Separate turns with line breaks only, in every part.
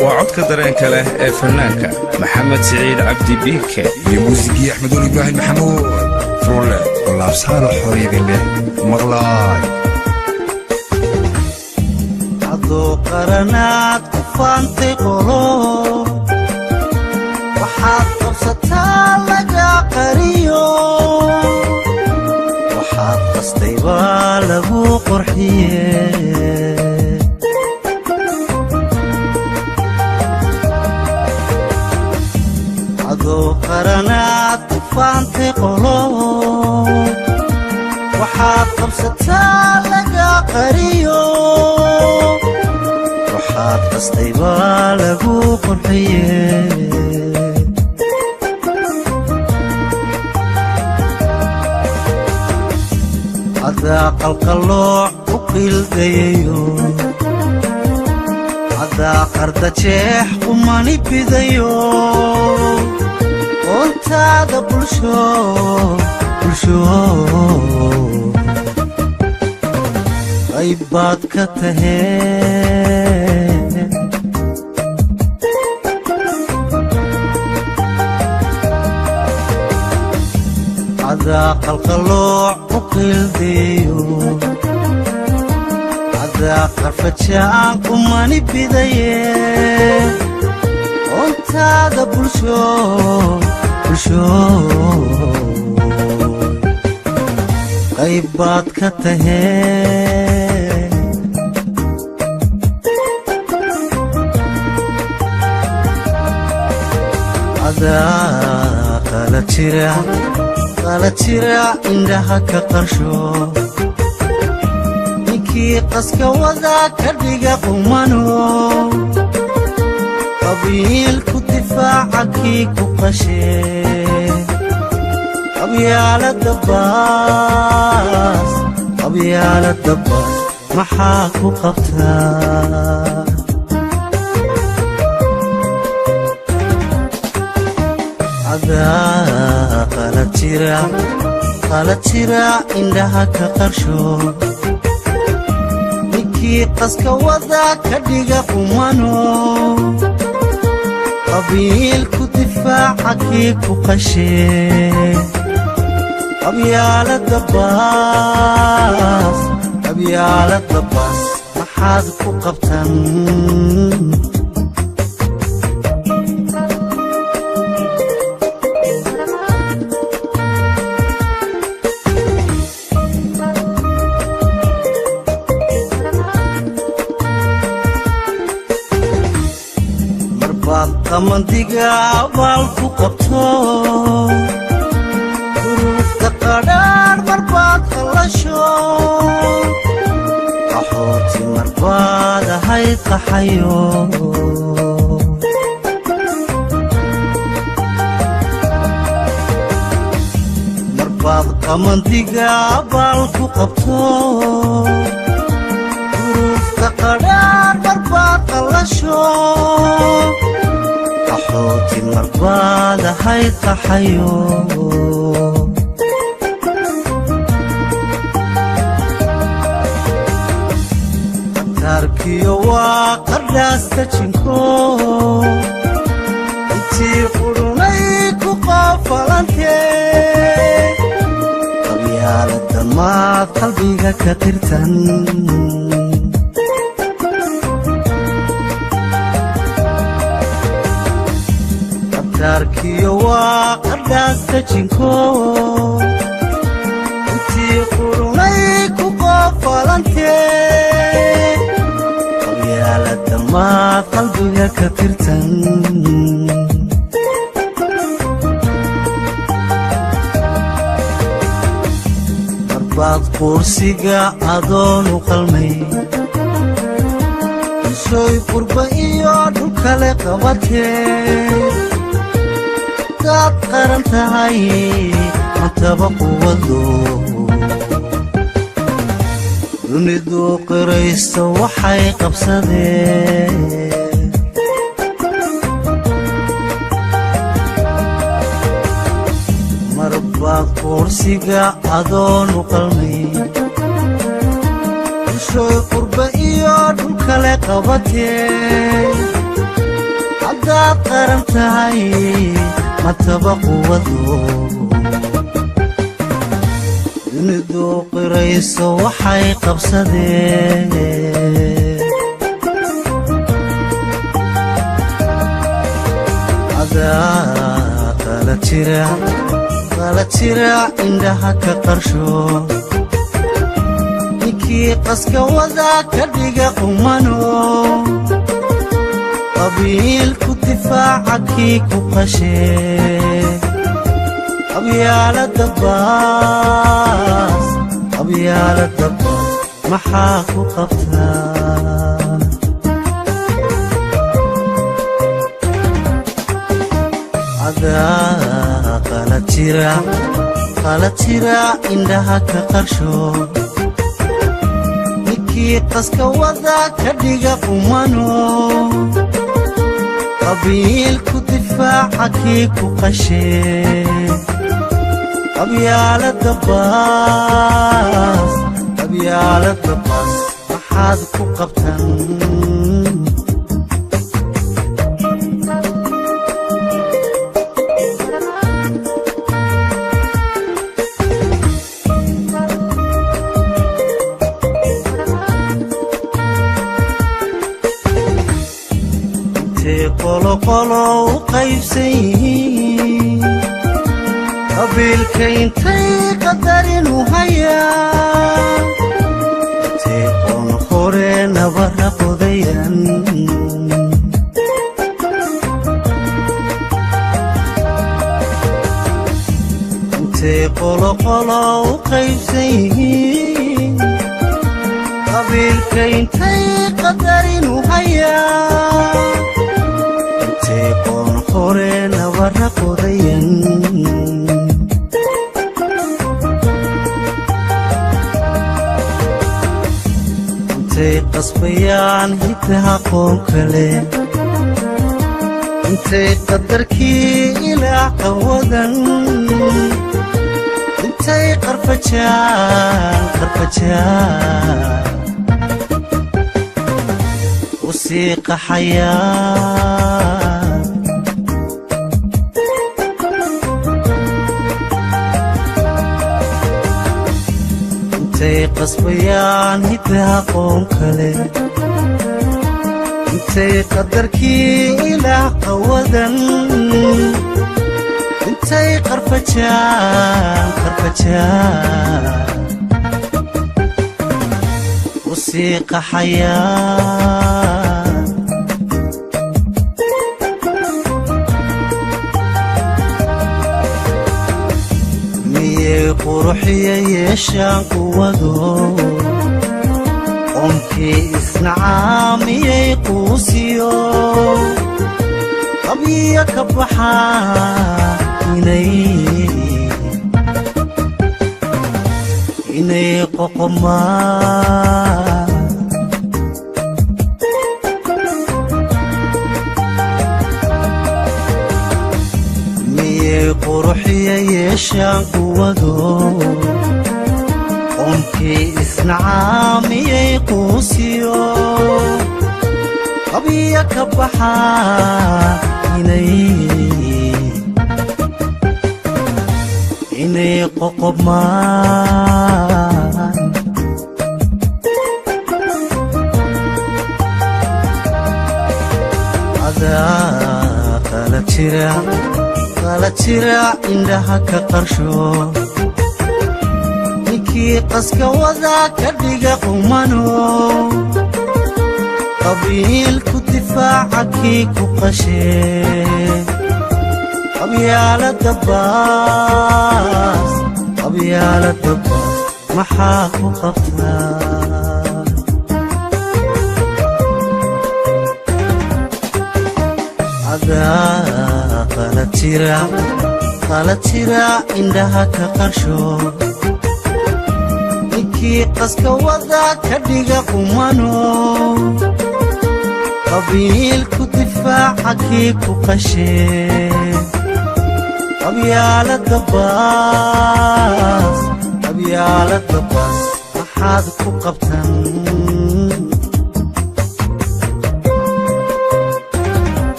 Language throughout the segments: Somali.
وعدك درين كله فنانك محمد سعيد عبدي بيك
موسيقي أحمد إبراهيم محمود فرولة والله بصالح حريب الله مغلاي
عضو قرنات كفانتي قلوب وحاد قبصتها لقا قريو وحاد قصتي بالغو قرحيه قرنات كفانتي قلوب وحاد قبصتها لقا قريو وحاد قصتي بالغو قرحيه عدا قلقلوع وقيل ديو عدا قرد جيح قماني بديو وانت هذا بلشو غيبات كتهين عدا قلقلوع وقيل ديو عدا قرفتشان قماني بدايه وانت هذا بلشو غيبات كتهين عدا قالت شراع عندها كقرشو نكي قسك وذا كردق قمانو قبيل كدفاعك كقشي قبيال الدباس محاكو قبتا عدا قالت شراع عندها كقرشو نكي قسك وذا كردق قمانو قبيل كدفاعك كقشي قبيال الدباس محاد كقبتن مرباط قمنتيقا بالكو قبتو قرار مرباط خلشو قحوتي مرباط هاي قحيو مرباط قمنتيقا بالكو قبتو قرار مرباط خلشو قحوتي مرباط هاي قحيو تاركيو وقرداستا جنكو انتي قرونيكو قافلانتي قبيال الدماغ قلبيغا كترتن تاركيو وقرداستا جنكو انتي قرونيكو قافلانتي ما قلبي كترتن مرباط قرسيقا أدون قلمي شوي قربا إيادو كالقبتي قاد قرنتهاي متبقو وذو دونيدو قريستو وحي قبصدي مرباط قرسيقا أدون قلمي شوي قربا إيادو كالقبتي haddaad qaran tahay mataba quwado dunidu qirayso waxay qabsadeen adaa qala jira indhaha ka qarsho ninkii qaska wadaa ka dhiga qumano qabiilku difaaca kii ku qashee qabyaalada baas maxaa ku qabtaa adaa qala jira indhaha ka qarsho ninkii qaska wadaa ka dhiga qumano qabiilku difaaca kii ku qashee qabyaalada baas maxaad ku qabtan qolo u qaybsan yihiin qabiilka intay qadarinu hayaan intay qoon hore nabara qodayan intay qolo u qaybsan yihiin qabiilka intay qadarinu hayaan qoon hore nabara qodayan intay qasbayaan hiddaha qoon kale intay qadarkii ilaa qawadan intay qarfajaan u sii qaxayaan intay qasbayaan hiddaha qoon kale intay qadarkii ilaah qawadan intay qarfajaan u sii qaxayaan miyay quruxiya yeeshaan quwado qoomkii isnacaa miyay quusiyo qabya ka baxaa inay qoqomaan miyay quruxiya yeeshaan quwado qoomkii isnacaa miyay quusiyo qabya ka baxaa inay qoqomaan adaa qala jira indhaha ka qarsho ninkii qaska wadaa ka dhiga qumano qabiilku difaaca kii ku qashee qabyaalada baas maxaa ku qabtaa adaa qala jira indhaha ka qarsho ninkii qaska wadaa ka dhiga qumano qabiilku difaaca kii ku qashee qabyaalada baas maxaad ku qabtan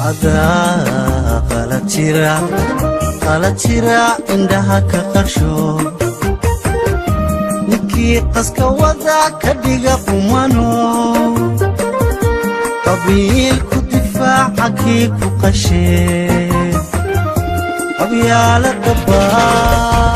adaa qala jira indhaha ka qarsho ninkii qaska wada ka dhiga qumano qabiilku difaaca kii ku qashee qabyaalada baa